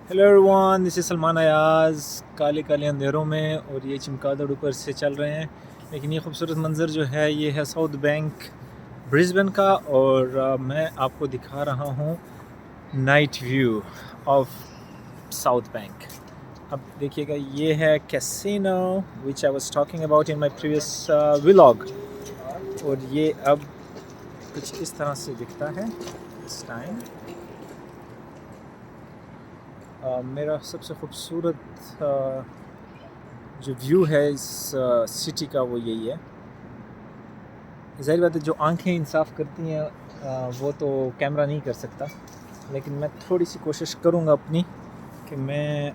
Hello everyone, this is Salman Ayaz. काले काले अंधेरों में और ये चमगादड़ ऊपर से चल रहे हैं, लेकिन ये खूबसूरत मंज़र जो है ये है साउथ बैंक ब्रिस्बेन का। और मैं आपको दिखा रहा हूँ night view of south bank. अब देखिएगा, ये है casino which I was talking about in my previous vlog. और ये अब कुछ इस तरह से दिखता है इस टाइम। मेरा सबसे ख़ूबसूरत जो व्यू है इस सिटी का वो यही है। ज़ाहिर बात है, जो आंखें इंसाफ करती हैं वो तो कैमरा नहीं कर सकता, लेकिन मैं थोड़ी सी कोशिश करूँगा अपनी कि मैं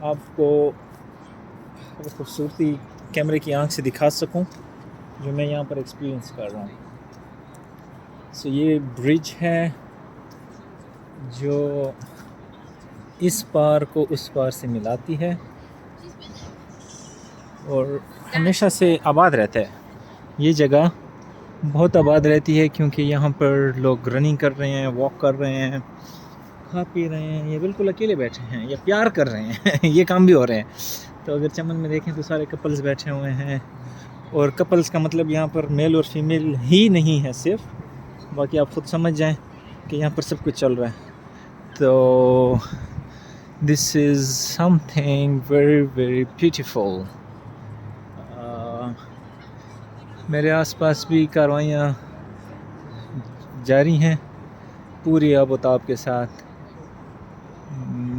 आपको वो खूबसूरती कैमरे की आंख से दिखा सकूं जो मैं यहाँ पर एक्सपीरियंस कर रहा हूँ। सो ये ब्रिज है जो इस पार को उस पार से मिलाती है और हमेशा से आबाद रहता है। ये जगह बहुत आबाद रहती है क्योंकि यहाँ पर लोग रनिंग कर रहे हैं, वॉक कर रहे हैं, खा पी रहे हैं, या बिल्कुल अकेले बैठे हैं या प्यार कर रहे हैं ये काम भी हो रहे हैं। तो अगर चमन में देखें तो सारे कपल्स बैठे हुए हैं, और कपल्स का मतलब यहाँ पर मेल और फीमेल ही नहीं है सिर्फ, बाकी आप खुद समझ जाएं कि यहाँ पर सब कुछ चल रहा है। तो this is something very very beautiful. मेरे आसपास भी कार्रवाइयाँ जारी हैं पूरी आबोताब के साथ।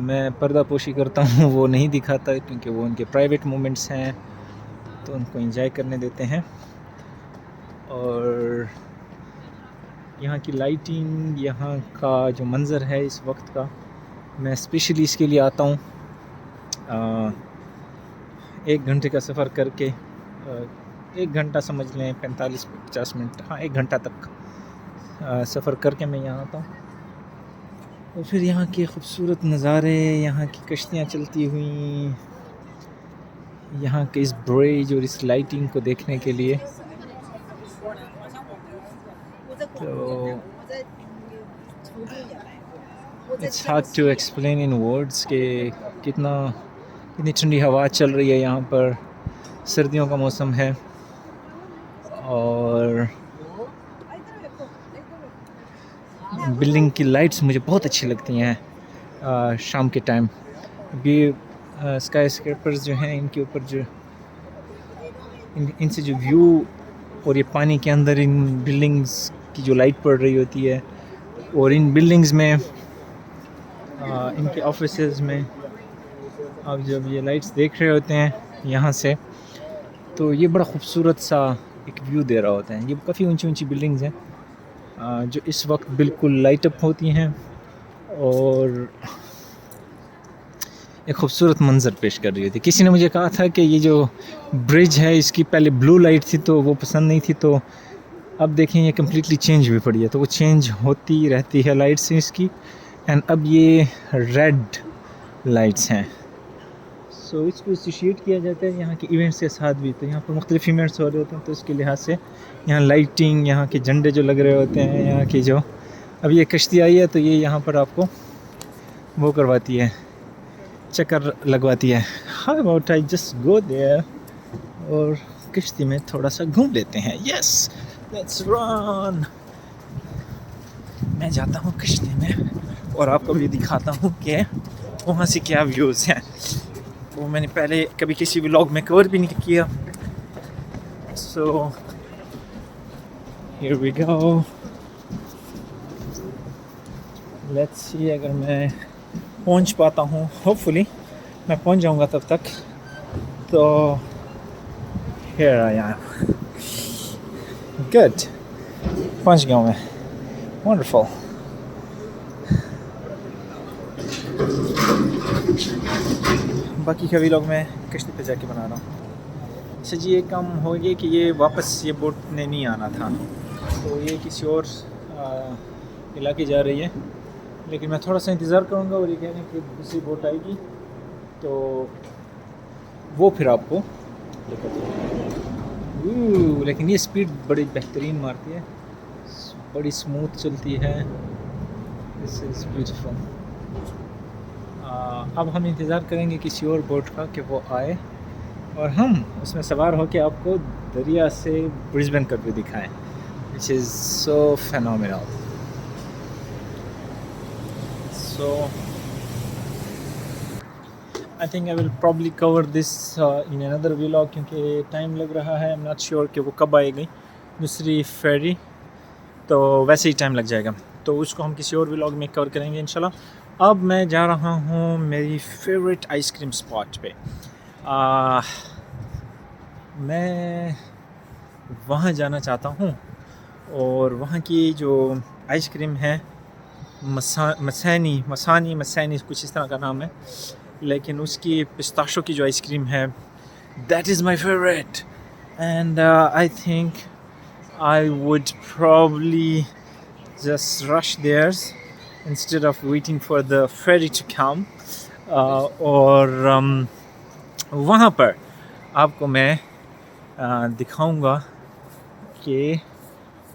मैं पर्दापोशी करता हूँ, वो नहीं दिखाता क्योंकि वो उनके प्राइवेट मोमेंट्स हैं, तो उनको एंजॉय करने देते हैं। और यहाँ की लाइटिंग, यहाँ का जो मंज़र है इस वक्त का, मैं स्पेशली इसके लिए आता हूँ। 1 घंटे का सफ़र करके, 1 घंटा समझ लें, 45-50 मिनट, हाँ 1 घंटा तक सफ़र करके मैं यहाँ आता हूँ। और फिर यहाँ के ख़ूबसूरत नज़ारे, यहाँ की कश्तियाँ चलती हुई, यहाँ के इस ब्रिज और इस लाइटिंग को देखने के लिए, तो it's hard to explain in words कि कितनी ठंडी हवा चल रही है यहाँ पर। सर्दियों का मौसम है और बिल्डिंग की लाइट्स मुझे बहुत अच्छी लगती हैं शाम के टाइम। भी स्काई स्क्रैपर्स जो हैं, इनके ऊपर जो इनसे जो व्यू, और ये पानी के अंदर इन बिल्डिंग्स की जो लाइट पड़ रही होती है, और इन बिल्डिंग्स में इनके ऑफिसेज में आप जब ये लाइट्स देख रहे होते हैं यहाँ से, तो ये बड़ा ख़ूबसूरत सा एक व्यू दे रहा होता है। ये काफ़ी ऊंची ऊंची बिल्डिंग्स हैं जो इस वक्त बिल्कुल लाइट अप होती हैं और एक खूबसूरत मंज़र पेश कर रही होती है। किसी ने मुझे कहा था कि ये जो ब्रिज है इसकी पहले ब्लू लाइट थी तो वो पसंद नहीं थी, तो अब देखें ये कम्प्लीटली चेंज हुई पड़ी है। तो वो चेंज होती रहती है लाइट्स इसकी, एंड अब ये रेड लाइट्स हैं। सो इसको एसोशिएट किया जाता है यहाँ के इवेंट्स के साथ भी। तो यहाँ पर मुख्तलिफ इवेंट्स हो रहे होते हैं, तो इसके लिहाज से यहाँ लाइटिंग, यहाँ के झंडे जो लग रहे होते हैं, यहाँ की जो अब ये कश्ती आई है तो ये यहाँ पर आपको वो करवाती है, चक्कर लगवाती है। How about I just go there और कश्ती में थोड़ा सा घूम लेते हैं। Yes, let's run. मैं जाता हूँ कश्ती में और आपको भी दिखाता हूँ कि वहाँ से क्या व्यूज़ हैं। वो मैंने पहले कभी किसी व्लॉग में कवर भी नहीं किया। So here we go, let's see अगर मैं पहुंच पाता हूं। होपफुली मैं पहुंच जाऊंगा तब तक। तो हियर आई एम, गुड, पहुंच गया हूं मैं, वंडरफुल। बाकी का व्लॉग मैं कश्ती पे जाके बना रहा हूँ। अच्छा जी, एक काम हो गया कि ये वापस ये बोट ने नहीं आना था, तो ये किसी और इलाके जा रही है, लेकिन मैं थोड़ा सा इंतज़ार करूँगा। और ये कह रहे हैं कि दूसरी बोट आएगी तो वो फिर आपको लेकिन ये स्पीड बड़ी बेहतरीन मारती है, बड़ी स्मूथ चलती है। This is beautiful. अब हम इंतज़ार करेंगे किसी और बोट का कि वो आए और हम उसमें सवार होकर आपको दरिया से ब्रिस्बेन का व्यू दिखाएं, which is so phenomenal. So I think I will probably cover this in another vlog क्योंकि टाइम लग रहा है. I'm not sure कि वो कब आएगी दूसरी फेरी, तो वैसे ही टाइम लग जाएगा, तो उसको हम किसी और व्लॉग में कवर करेंगे इंशाल्लाह. अब मैं जा रहा हूँ मेरी फेवरेट आइसक्रीम स्पॉट पे. मैं वहाँ जाना चाहता हूँ और वहाँ की जो आइसक्रीम है मसानी कुछ इस तरह का नाम है, लेकिन उसकी पिस्ताशो की जो आइसक्रीम है that is my favourite. And I think I would probably just rush there instead of waiting for the ferry to come. और वहाँ पर आपको मैं दिखाऊंगा कि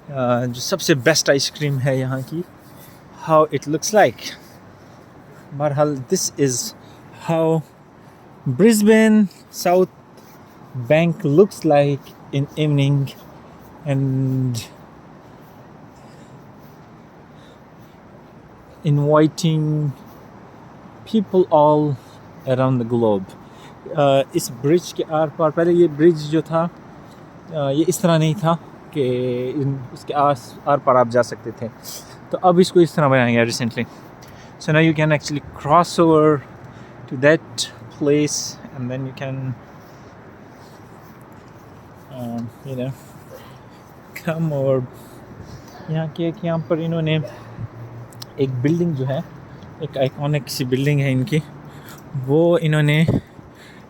जो सबसे बेस्ट आइसक्रीम है यहाँ की, how it looks like. बहरहाल this is how Brisbane South Bank looks like in evening and inviting people all around the globe. इस ब्रिज के आर पार, पहले ये ब्रिज जो था ये इस तरह नहीं था कि इसके आर पार आप जा सकते थे, तो अब इसको इस तरह बनाया गया recently. So now you can actually cross over to that place and then you can come over. यहाँ पर इन्होंने एक बिल्डिंग जो है, एक आइकॉनिक सी बिल्डिंग है इनकी, वो इन्होंने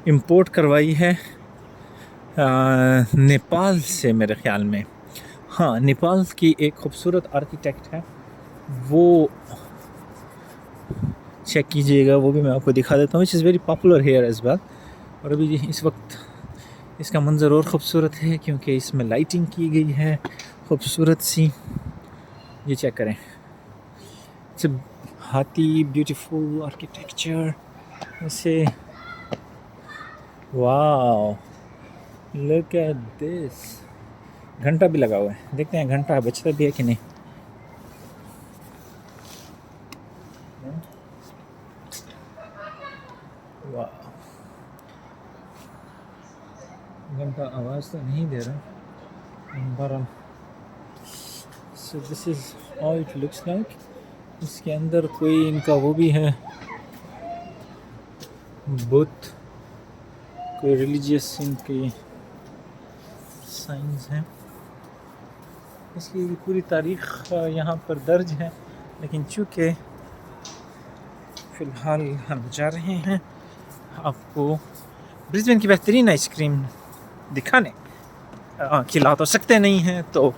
इंपोर्ट करवाई है नेपाल से मेरे ख़्याल में. हाँ, नेपाल की एक खूबसूरत आर्किटेक्ट है, वो चेक कीजिएगा, वो भी मैं आपको दिखा देता हूँ. It's is very popular here as well. और अभी इस वक्त इसका मंज़र और ख़ूबसूरत है क्योंकि इसमें लाइटिंग की गई है खूबसूरत सी. ये चेक करें, इट्स हाथी ब्यूटीफुल आर्किटेक्चर ऐसे. Wow, look at this. घंटा भी लगा हुआ है, देखते हैं घंटा बचता भी है कि नहीं. वाह, घंटा आवाज़ तो नहीं दे रहा. बहरहाल so this is how it looks like. इसके अंदर कोई इनका वो भी है, बुद्ध, कोई रिलीजियस इनकी साइंस हैं. इसकी पूरी तारीख़ यहाँ पर दर्ज है, लेकिन चूँकि फ़िलहाल हम जा रहे हैं आपको ब्रिस्बेन की बेहतरीन आइसक्रीम दिखाने, खिला तो सकते नहीं हैं, तो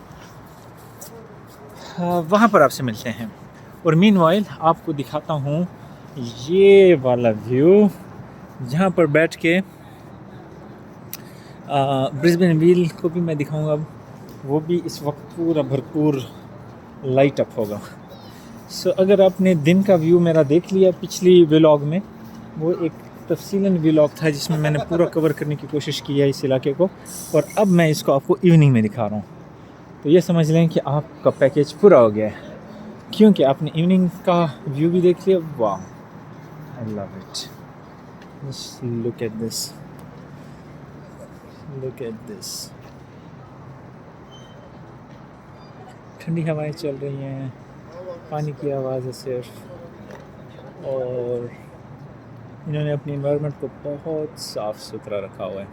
वहाँ पर आपसे मिलते हैं. और मीनवाइल आपको दिखाता हूँ ये वाला व्यू, जहाँ पर बैठ के ब्रिस्बेन व्हील को भी मैं दिखाऊंगा. वो भी इस वक्त पूरा भरपूर लाइट अप होगा. सो अगर आपने दिन का व्यू मेरा देख लिया पिछली व्लॉग में, वो एक तफसीलन व्लॉग था जिसमें मैंने पूरा कवर करने की कोशिश की है इस इलाके को, और अब मैं इसको आपको इवनिंग में दिखा रहा हूँ. तो ये समझ लें कि आपका पैकेज पूरा हो गया है, क्योंकि आपने इवनिंग का व्यू भी देख लिया. वाह, I love it. Just look at this, look at this. ठंडी हवाएं चल रही हैं, पानी की आवाज़ है सिर्फ, और इन्होंने अपनी एनवायरनमेंट को बहुत साफ़ सुथरा रखा हुआ है.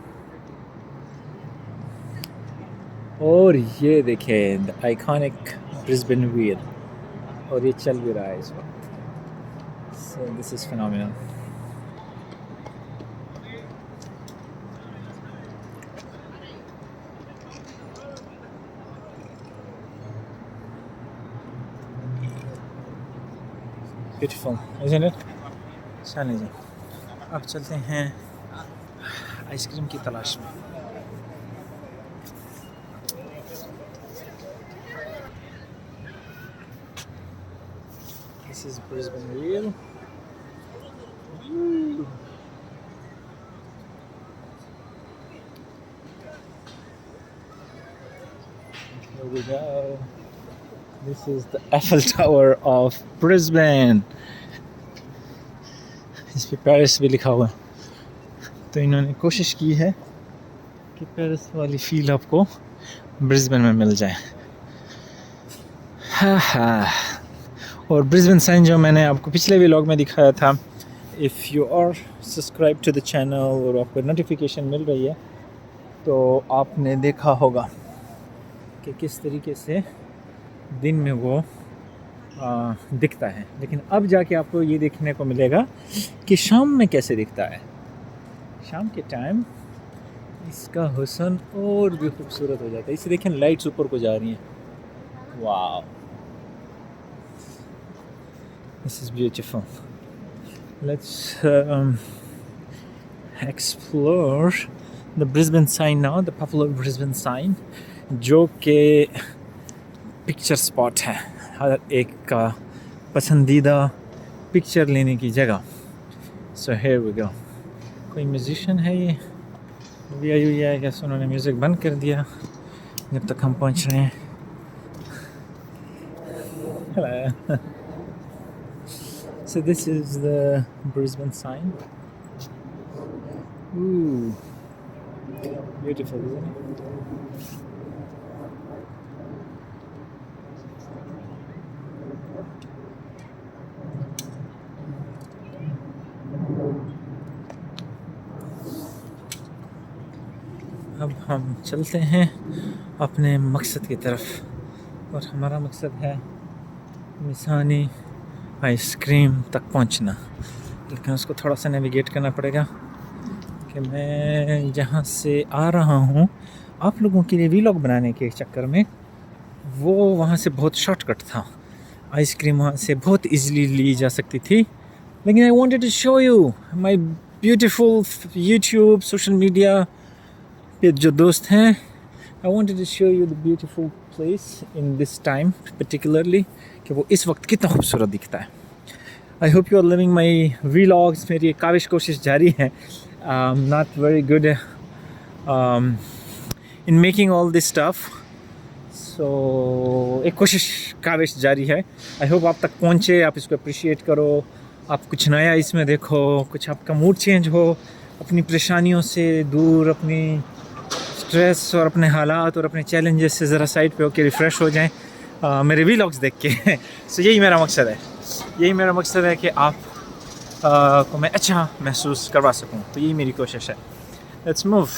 और ये देखें द आइकॉनिक ब्रिस्बेन व्हील, और ये चल भी रहा है इस वक्त. So this is phenomenal. Beautiful, isn't it? चलें जी, अब चलते हैं आइसक्रीम की तलाश में. This is Brisbane Wheel. we go. This is the Eiffel Tower of Brisbane. इस पे पेरिस भी लिखा हुआ है। तो इन्होंने कोशिश की है कि पेरिस वाली फील आपको ब्रिस्बेन में मिल जाए। हाँ। और ब्रिस्बेन साइन जो मैंने आपको पिछले व्लॉग में दिखाया था, if you are subscribe to the channel और आपको नोटिफिकेशन मिल रही है तो आपने देखा होगा कि किस तरीके से दिन में वो दिखता है। लेकिन अब जाके आपको ये देखने को मिलेगा कि शाम में कैसे दिखता है। शाम के टाइम इसका हुस्न और भी खूबसूरत हो जाता है। इसे देखें, लाइट्स ऊपर को जा रही हैं। वाह, this is beautiful. Let's explore the Brisbane sign now, the popular Brisbane sign, जो कि पिक्चर स्पॉट है, हर एक का पसंदीदा पिक्चर लेने की जगह। So here we go. कोई म्यूजिशियन है ये भी आई हुई है, कैसे उन्होंने म्यूज़िक बंद कर दिया जब तक हम पहुंच रहे हैं। Hello. So this is the Brisbane sign. Ooh, beautiful, isn't it? अब हम चलते हैं अपने मकसद की तरफ, और हमारा मकसद है मिसानी आइसक्रीम तक पहुंचना। लेकिन उसको थोड़ा सा नेविगेट करना पड़ेगा कि मैं जहाँ से आ रहा हूँ आप लोगों के लिए व्लॉग बनाने के चक्कर में, वो वहाँ से बहुत शॉर्टकट था। आइसक्रीम वहाँ से बहुत इजीली ली जा सकती थी, लेकिन I wanted to show you my beautiful YouTube social media पे जो दोस्त हैं। I wanted to show you the beautiful place in this time particularly, कि वो इस वक्त कितना खूबसूरत दिखता है। I hope you are living my vlogs. मेरी काविश कोशिश जारी है, not very good in making all this stuff, so एक कोशिश काविश जारी है। आई होप आप तक पहुँचे, आप इसको अप्रिशिएट करो, आप कुछ नया इसमें देखो, कुछ आपका मूड चेंज हो, अपनी परेशानियों से दूर, अपनी स्ट्रेस और अपने हालात और अपने चैलेंजेस से ज़रा साइड पे होकर रिफ़्रेश हो जाएं मेरे व्लॉग्स देख के। सो यही मेरा मकसद है, यही मेरा मकसद है कि आप को मैं अच्छा महसूस करवा सकूं। तो यही मेरी कोशिश है। Let's move.